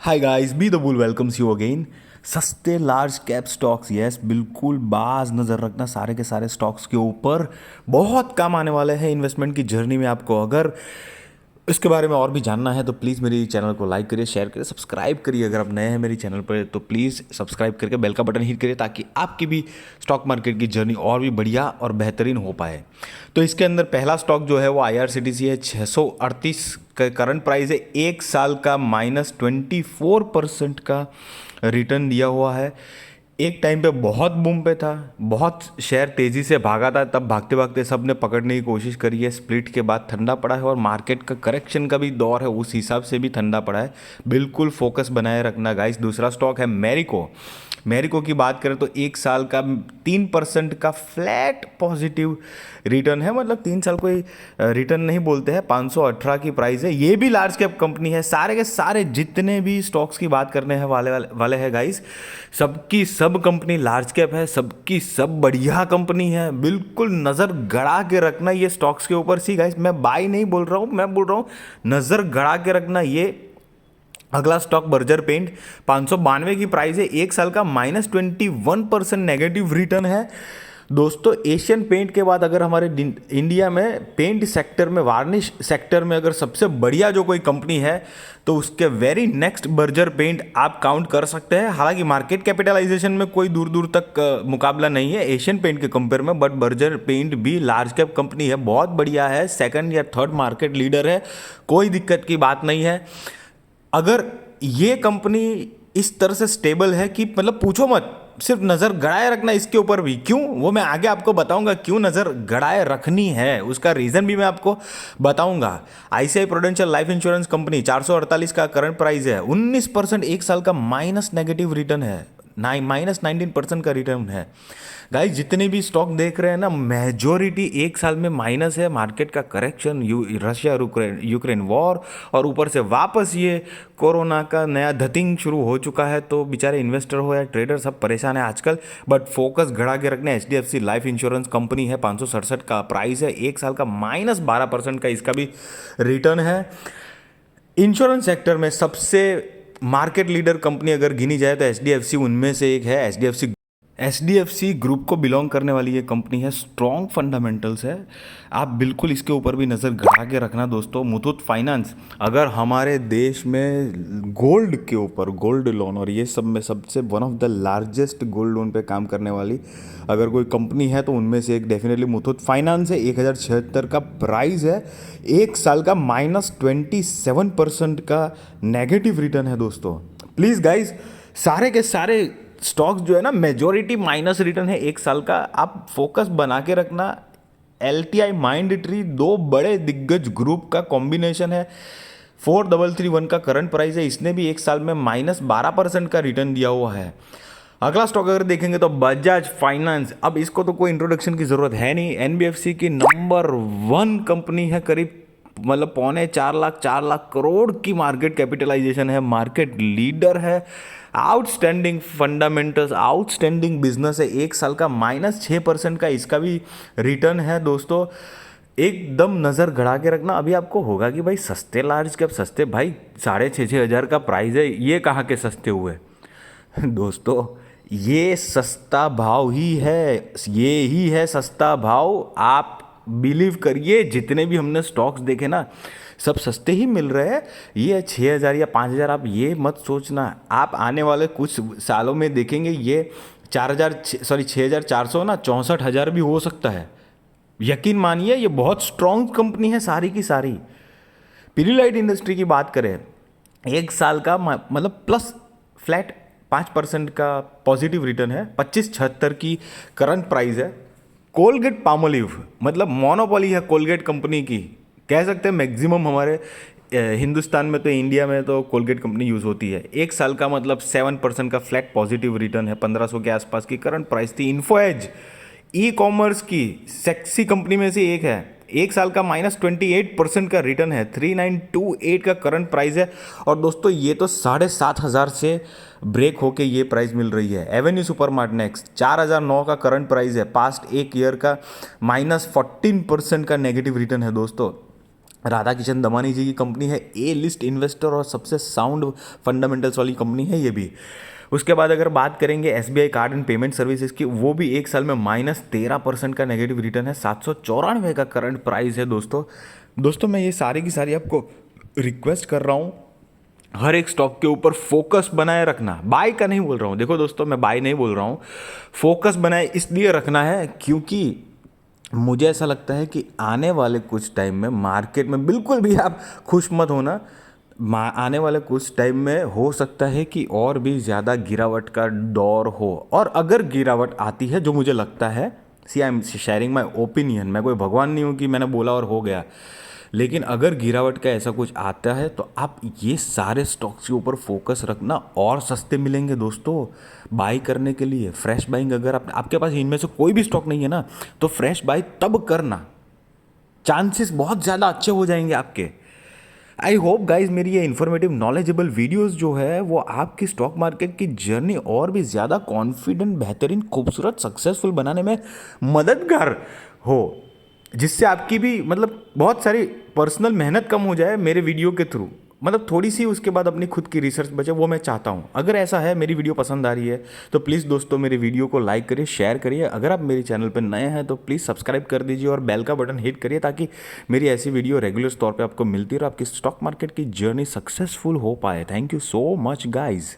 Hi guys, be the bull welcomes you again. सस्ते large cap stocks, yes बिल्कुल, बाज नज़र रखना सारे के सारे स्टॉक्स के ऊपर। बहुत काम आने वाले हैं इन्वेस्टमेंट की जर्नी में। आपको अगर इसके बारे में और भी जानना है तो प्लीज़ मेरी चैनल को लाइक करिए, शेयर करिए, सब्सक्राइब करिए। अगर आप नए हैं मेरी चैनल पर तो प्लीज़ सब्सक्राइब करके बेल का बटन हिट करिए ताकि आपकी भी स्टॉक मार्केट की जर्नी और भी बढ़िया और बेहतरीन हो पाए। तो इसके अंदर पहला स्टॉक जो है वो IRCTC है। 638 का करंट प्राइस है। एक साल का -24% का रिटर्न दिया हुआ है। एक टाइम पे बहुत बूम पे था, बहुत शेयर तेज़ी से भागा था, तब भागते भागते सब ने पकड़ने की कोशिश करी है। स्प्लिट के बाद ठंडा पड़ा है और मार्केट का करेक्शन का भी दौर है, उस हिसाब से भी ठंडा पड़ा है। बिल्कुल फोकस बनाए रखना गाइस। दूसरा स्टॉक है मैरिको। मैरिको की बात करें तो एक साल का 3% का फ्लैट पॉजिटिव रिटर्न है। मतलब 3 साल कोई रिटर्न नहीं बोलते हैं। 518 की प्राइस है। ये भी लार्ज कैप कंपनी है। सारे के सारे जितने भी स्टॉक्स की बात करने हैं वाले हैं गाइस, सबकी सब कंपनी लार्ज कैप है, सबकी सब बढ़िया कंपनी है। बिल्कुल नज़र गड़ा के रखना ये स्टॉक्स के ऊपर। सी गाइस, मैं बाय नहीं बोल रहा हूँ, मैं बोल रहा हूँ नज़र गड़ा के रखना। ये अगला स्टॉक बर्जर पेंट, 592 की प्राइस है। एक साल का -21% नेगेटिव रिटर्न है। दोस्तों, एशियन पेंट के बाद अगर हमारे इंडिया में पेंट सेक्टर में, वार्निश सेक्टर में अगर सबसे बढ़िया जो कोई कंपनी है तो उसके वेरी नेक्स्ट बर्जर पेंट आप काउंट कर सकते हैं। हालांकि मार्केट कैपिटलाइजेशन में कोई दूर दूर तक मुकाबला नहीं है एशियन पेंट के कंपेयर में, बट बर्जर पेंट भी लार्ज कैप कंपनी है, बहुत बढ़िया है, सेकंड या थर्ड मार्केट लीडर है, कोई दिक्कत की बात नहीं है। अगर ये कंपनी इस तरह से स्टेबल है कि मतलब पूछो मत, सिर्फ नज़र गड़ाए रखना इसके ऊपर भी। क्यों, वो मैं आगे आपको बताऊंगा क्यों नज़र गड़ाए रखनी है, उसका रीज़न भी मैं आपको बताऊंगा। ICICI prudential life insurance company, 448 का करंट प्राइस है। 19% एक साल का माइनस नेगेटिव रिटर्न है, -19% का रिटर्न है। गाइस, जितने भी स्टॉक देख रहे हैं ना, मेजोरिटी एक साल में माइनस है। मार्केट का करेक्शन, रशिया यूक्रेन वॉर, और ऊपर से वापस ये कोरोना का नया धतिंग शुरू हो चुका है। तो बेचारे इन्वेस्टर हो या ट्रेडर सब परेशान है आजकल। बट फोकस घड़ा के रखने, HDFC लाइफ इंश्योरेंस कंपनी है, 567 का प्राइस है। एक साल का -12% का इसका भी रिटर्न है। इंश्योरेंस सेक्टर में सबसे मार्केट लीडर कंपनी अगर गिनी जाए तो HDFC उनमें से एक है। H D F C group को बिलोंग करने वाली ये कंपनी है। स्ट्रॉन्ग फंडामेंटल्स है, आप बिल्कुल इसके ऊपर भी नज़र गड़ा के रखना दोस्तों। मुथूट फाइनेंस, अगर हमारे देश में गोल्ड के ऊपर, गोल्ड लोन और ये सब में सबसे one of the largest gold loan पे काम करने वाली अगर कोई कंपनी है तो उनमें से एक डेफिनेटली मुथूट फाइनेंस है। 1076 का प्राइस है। एक साल का -27% का नेगेटिव रिटर्न है दोस्तों। प्लीज़ गाइज, सारे के सारे स्टॉक्स जो है ना, मेजोरिटी माइनस रिटर्न है एक साल का। आप फोकस बना के रखना। LTI माइंड ट्री, दो बड़े दिग्गज ग्रुप का कॉम्बिनेशन है। 4331 का करंट प्राइस है। इसने भी एक साल में -12% का रिटर्न दिया हुआ है। अगला स्टॉक अगर देखेंगे तो बजाज फाइनेंस। अब इसको तो कोई इंट्रोडक्शन की जरूरत है नहीं, NBFC की नंबर 1 कंपनी है। करीब मतलब 4.25 लाख करोड़ की मार्केट कैपिटलाइजेशन है, मार्केट लीडर है। आउटस्टैंडिंग फंडामेंटल्स, आउटस्टैंडिंग बिजनेस है। एक साल का -6% का इसका भी रिटर्न है दोस्तों। एकदम नज़र गड़ा के रखना। अभी आपको होगा कि भाई सस्ते लार्ज कैप, सस्ते भाई 6,500 का प्राइस है, ये कहाँ के सस्ते हुए दोस्तों। ये सस्ता भाव ही है, ये ही है सस्ता भाव। आप बिलीव करिए, जितने भी हमने स्टॉक्स देखे ना, सब सस्ते ही मिल रहे हैं। ये 6,000 या 5,000 आप ये मत सोचना। आप आने वाले कुछ सालों में देखेंगे ये 6,400 ना 64,000 भी हो सकता है। यकीन मानिए, ये बहुत स्ट्रॉन्ग कंपनी है सारी की सारी। पीडीलाइट इंडस्ट्री की बात करें, एक साल का मतलब प्लस फ्लैट 5% का पॉजिटिव रिटर्न है। 2576 की करंट प्राइस है। कोलगेट पामोलिव, मतलब मोनोपोली है कोलगेट कंपनी की, कह सकते हैं। मैक्सिमम हमारे हिंदुस्तान में तो, इंडिया में तो कोलगेट कंपनी यूज़ होती है। एक साल का मतलब 7% का फ्लैट पॉजिटिव रिटर्न है। 1500 के आसपास की करंट प्राइस थी। इन्फो एज, ई कॉमर्स की सेक्सी कंपनी में से एक है। एक साल का -28% का रिटर्न है। 3928 का करंट प्राइस है। और दोस्तों, ये तो 7,500 से ब्रेक होके ये प्राइस मिल रही है। एवेन्यू सुपरमार्ट नेक्स्ट, 4,009 का करंट प्राइस है। पास्ट एक ईयर का -14% का नेगेटिव रिटर्न है दोस्तों। राधा किशन दमानी जी की कंपनी है, ए लिस्ट इन्वेस्टर और सबसे साउंड फंडामेंटल्स वाली कंपनी है ये भी। उसके बाद अगर बात करेंगे SBI card and payment services की, वो भी एक साल में -13% का नेगेटिव रिटर्न है, 794 का करंट प्राइस है दोस्तों। दोस्तों मैं ये सारी की सारी आपको रिक्वेस्ट कर रहा हूँ, हर एक स्टॉक के ऊपर फोकस बनाए रखना। बाय का नहीं बोल रहा हूँ, देखो दोस्तों मैं बाय नहीं बोल रहा हूँ, फोकस बनाए इसलिए रखना है क्योंकि मुझे ऐसा लगता है कि आने वाले कुछ टाइम में मार्केट में बिल्कुल भी आप खुश मत होना। आने वाले कुछ टाइम में हो सकता है कि और भी ज़्यादा गिरावट का दौर हो, और अगर गिरावट आती है जो मुझे लगता है, see I am sharing my opinion, मैं कोई भगवान नहीं हूँ कि मैंने बोला और हो गया, लेकिन अगर गिरावट का ऐसा कुछ आता है तो आप ये सारे स्टॉक्स के ऊपर फोकस रखना, और सस्ते मिलेंगे दोस्तों बाई करने के लिए। फ्रेश बाइंग अगर आपके पास इनमें से कोई भी स्टॉक नहीं है ना, तो फ्रेश बाई तब करना, चांसेस बहुत ज़्यादा अच्छे हो जाएंगे आपके। आई होप गाइज मेरी ये इन्फॉर्मेटिव नॉलेजेबल वीडियोस जो है वो आपकी स्टॉक मार्केट की जर्नी और भी ज़्यादा कॉन्फिडेंट, बेहतरीन, खूबसूरत, सक्सेसफुल बनाने में मददगार हो, जिससे आपकी भी मतलब बहुत सारी पर्सनल मेहनत कम हो जाए मेरे वीडियो के थ्रू, मतलब थोड़ी सी उसके बाद अपनी खुद की रिसर्च बचे, वो मैं चाहता हूँ। अगर ऐसा है, मेरी वीडियो पसंद आ रही है तो प्लीज़ दोस्तों मेरे वीडियो को लाइक करिए, शेयर करिए। अगर आप मेरे चैनल पर नए हैं तो प्लीज़ सब्सक्राइब कर दीजिए और बेल का बटन हिट करिए, ताकि मेरी ऐसी वीडियो रेगुलर तौर पे आपको मिलती रहे, आपकी स्टॉक मार्केट की जर्नी सक्सेसफुल हो पाए। Thank you so much guys.